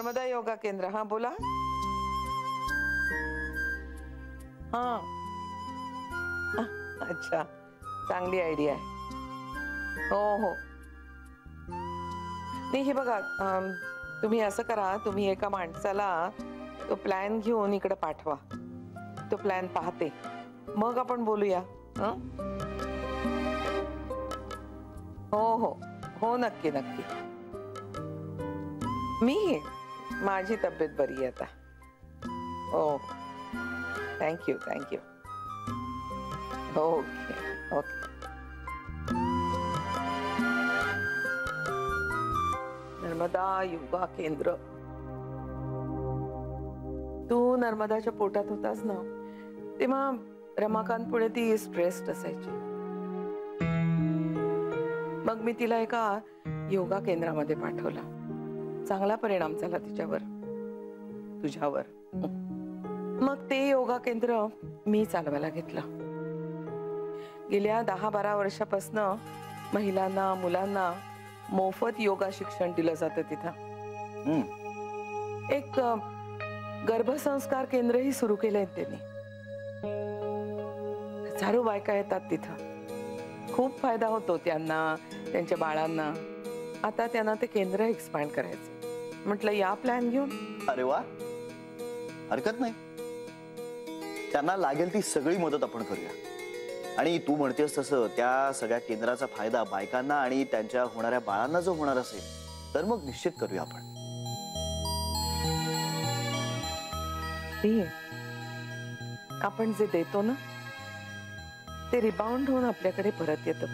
नर्मदा योगा केंद्र, हाँ बोला. हाँ अच्छा, चांगली आयडिया आहे. हो हो नाही हे बघा, तुम्ही असं करा, तुम्ही एका माणसाला तो प्लॅन घेऊन इकडे पाठवा. तो प्लॅन पाहते, मग आपण बोलूया. हो हो हो नक्की नक्की. मी माझी तब्येत बरी आहे आता. हो thank you thank you. Okay okay. Narmada yoga केंद्र. तू नर्मदाच्या पोटात होतास ना, तेव्हा रमाकांत पुढे ती स्ट्रेस्ड असायची. मग मी तिला एका योगा केंद्रामध्ये पाठवला. चांगला परिणाम झाला तिच्यावर, तुझ्यावर. मग ते योगा केंद्र मी चालवायला घेतलं. गेल्या 10-12 वर्षापासून महिलांना, मुलांना मोफत योगा शिक्षण दिलं जातं तिथं. एक गर्भसंस्कार केंद्रही सुरू केलंय त्यांनी. हजारो बायका येतात तिथं. खूप फायदा होतो त्यांना, त्यांच्या बाळांना. आता त्यांना ते केंद्र एक्सपांड करायचं. म्हटलं या प्लॅन घेऊन. अरे वा, हरकत नाही. त्यांना लागेल ती सगळी मदत आपण करूया. आणि तू म्हणतेस तसं त्या सगळ्या केंद्राचा फायदा बायकांना आणि त्यांच्या होणाऱ्या बाळांना जो होणार असेल तर मग निश्चित करूया आपण. आपण जे देतो ना ते रिबाउंड होऊन आपल्याकडे परत येतं.